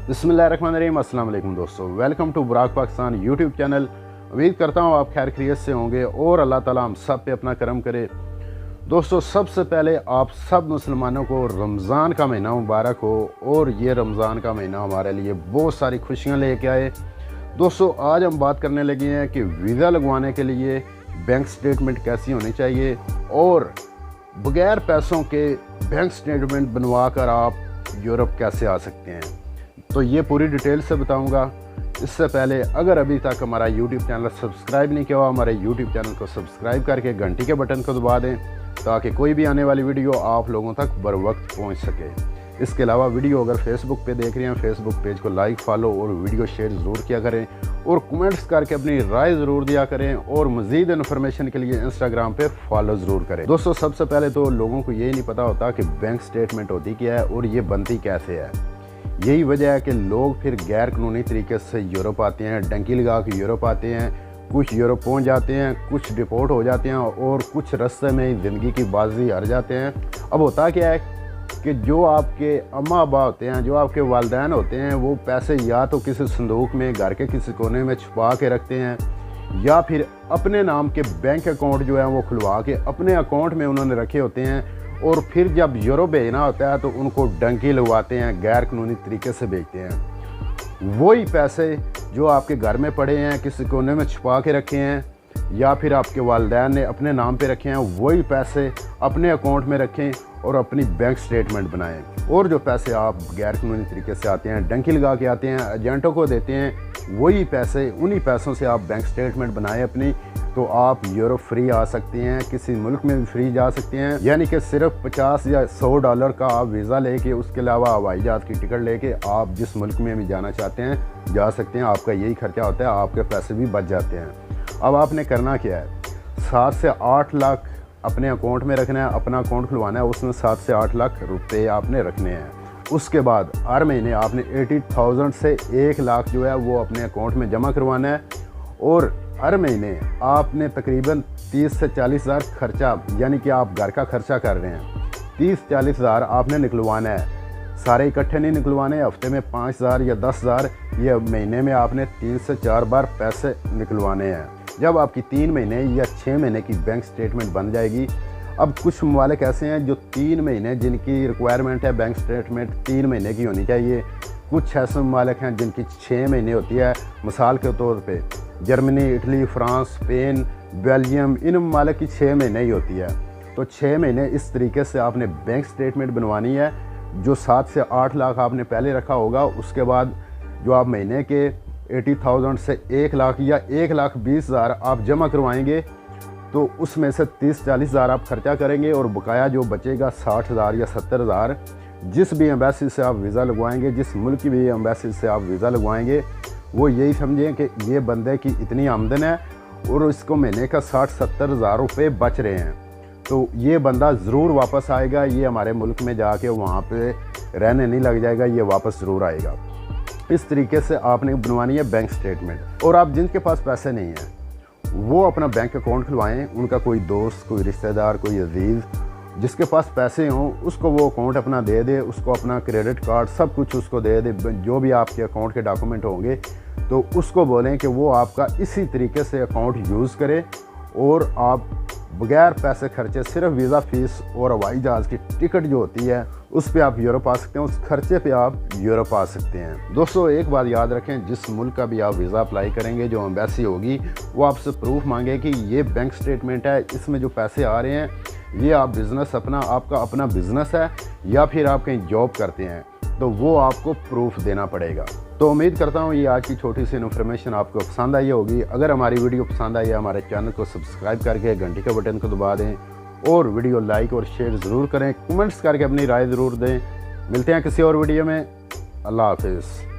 बिस्मिल्लाहिर्रहमानिर्रहीम। अस्सलाम वालेकुम दोस्तों, वेलकम टू बुराक पाकिस्तान यूट्यूब चैनल। उम्मीद करता हूँ आप खैर खैरियत से होंगे और अल्लाह ताला हम सब पे अपना करम करे। दोस्तों, सबसे पहले आप सब मुसलमानों को रमज़ान का महीना मुबारक हो और ये रमज़ान का महीना हमारे लिए बहुत सारी खुशियाँ लेके आए। दोस्तों, आज हम बात करने लगे हैं कि वीज़ा लगवाने के लिए बैंक स्टेटमेंट कैसी होनी चाहिए और बग़ैर पैसों के बैंक स्टेटमेंट बनवा कर आप यूरोप कैसे आ सकते हैं। तो ये पूरी डिटेल से बताऊंगा। इससे पहले अगर अभी तक हमारा YouTube चैनल सब्सक्राइब नहीं किया हुआ, हमारे YouTube चैनल को सब्सक्राइब करके घंटी के बटन को दबा दें ताकि कोई भी आने वाली वीडियो आप लोगों तक बर वक्त पहुँच सके। इसके अलावा वीडियो अगर फेसबुक पे देख रहे हैं, फेसबुक पेज को लाइक फॉलो और वीडियो शेयर ज़रूर किया करें और कमेंट्स करके अपनी राय ज़रूर दिया करें और मज़ीद इन्फॉर्मेशन के लिए इंस्टाग्राम पे फॉलो ज़रूर करें। दोस्तों, सबसे पहले तो लोगों को यही नहीं पता होता कि बैंक स्टेटमेंट होती क्या है और ये बनती कैसे है। यही वजह है कि लोग फिर गैर कानूनी तरीके से यूरोप आते हैं, डंकी लगा के यूरोप आते हैं। कुछ यूरोप पहुंच जाते हैं, कुछ डिपोर्ट हो जाते हैं और कुछ रास्ते में ज़िंदगी की बाजी हार जाते हैं। अब होता क्या है कि जो आपके अम्मा अब्बा होते हैं, जो आपके वालिदैन होते हैं, वो पैसे या तो किसी संदूक में घर के किसी कोने में छुपा के रखते हैं या फिर अपने नाम के बैंक अकाउंट जो है वो खुलवा के अपने अकाउंट में उन्होंने रखे होते हैं और फिर जब यूरोप भेजना होता है तो उनको डंकी लगवाते हैं, गैर कानूनी तरीके से बेचते हैं। वही पैसे जो आपके घर में पड़े हैं, किसी कोने में छुपा के रखे हैं या फिर आपके वालिदैन ने अपने नाम पे रखे हैं, वही पैसे अपने अकाउंट में रखें और अपनी बैंक स्टेटमेंट बनाएं। और जो पैसे आप गैर कानूनी तरीके से आते हैं, डंकी लगा के आते हैं, एजेंटों को देते हैं, वही पैसे, उन्हीं पैसों से आप बैंक स्टेटमेंट बनाएं अपनी, तो आप यूरोप फ्री आ सकते हैं, किसी मुल्क में भी फ्री जा सकते हैं। यानी कि सिर्फ 50 या $100 का आप वीज़ा लेके, उसके अलावा हवाई जहाज़ की टिकट लेके आप जिस मुल्क में भी जाना चाहते हैं जा सकते हैं। आपका यही खर्चा होता है, आपके पैसे भी बच जाते हैं। अब आपने करना क्या है, 7 से 8 लाख अपने अकाउंट में रखना है, अपना अकाउंट खुलवाना है, उसमें 7 से 8 लाख रुपए आपने रखने हैं। उसके बाद हर महीने आपने 80,000 से 1 लाख जो है वो अपने अकाउंट में जमा करवाना है और हर महीने आपने तकरीबन 30 से 40 हज़ार खर्चा, यानी कि आप घर का खर्चा कर रहे हैं, 30-40 हज़ार आपने निकलवाना है। सारे इकट्ठे नहीं निकलवाने, हफ्ते में 5 हज़ार या 10 हज़ार, ये महीने में आपने 3 से 4 बार पैसे निकलवाने हैं। जब आपकी 3 महीने या 6 महीने की बैंक स्टेटमेंट बन जाएगी। अब कुछ ममालिक ऐसे हैं जो 3 महीने, जिनकी रिक्वायरमेंट है बैंक स्टेटमेंट 3 महीने की होनी चाहिए। कुछ ऐसे ममालिक हैं जिनकी 6 महीने होती है। मिसाल के तौर पे Germany, Italy, France, Spain, Belgium, इन ममालिक की 6 महीने ही होती है। तो 6 महीने इस तरीके से आपने बैंक स्टेटमेंट बनवानी है। जो 7 से 8 लाख आपने पहले रखा होगा, उसके बाद जो आप महीने के 80,000 से 1 लाख या 1,20,000 आप जमा करवाएंगे, तो उसमें से 30-40 हज़ार आप खर्चा करेंगे और बकाया जो बचेगा 60 हज़ार या 70 हज़ार जिस भी एम्बेसी से आप वीज़ा लगवाएंगे, जिस मुल्क की भी एम्बेसी से आप वीज़ा लगवाएंगे, वो यही समझें कि ये बंदे की इतनी आमदन है और इसको महीने का 60-70 हज़ार रुपये बच रहे हैं, तो ये बंदा ज़रूर वापस आएगा। ये हमारे मुल्क में जाके वहाँ पे रहने नहीं लग जाएगा, ये वापस ज़रूर आएगा। इस तरीके से आपने बनवानी है बैंक स्टेटमेंट। और आप जिनके पास पैसे नहीं हैं वो अपना बैंक अकाउंट खुलवाएं। उनका कोई दोस्त, कोई रिश्तेदार, कोई अजीज़ जिसके पास पैसे हों उसको वो अकाउंट अपना दे दे, उसको अपना क्रेडिट कार्ड सब कुछ उसको दे दे, जो भी आपके अकाउंट के डॉक्यूमेंट होंगे, तो उसको बोलें कि वो आपका इसी तरीके से अकाउंट यूज़ करे और आप बगैर पैसे खर्चे सिर्फ वीज़ा फ़ीस और हवाई जहाज़ की टिकट जो होती है उस पे आप यूरोप आ सकते हैं, उस खर्चे पे आप यूरोप आ सकते हैं। दोस्तों, एक बात याद रखें, जिस मुल्क का भी आप वीज़ा अप्लाई करेंगे, जो एम्बेसी होगी वो आपसे प्रूफ मांगे कि ये बैंक स्टेटमेंट है, इसमें जो पैसे आ रहे हैं ये आप बिज़नेस आपका अपना बिज़नेस है या फिर आप कहीं जॉब करते हैं, तो वो आपको प्रूफ देना पड़ेगा। तो उम्मीद करता हूँ ये आज की छोटी सी इन्फॉर्मेशन आपको पसंद आई होगी। अगर हमारी वीडियो पसंद आई है, हमारे चैनल को सब्सक्राइब करके घंटी के बटन को दबा दें और वीडियो लाइक और शेयर ज़रूर करें, कमेंट्स करके अपनी राय ज़रूर दें। मिलते हैं किसी और वीडियो में। अल्लाह हाफिज़।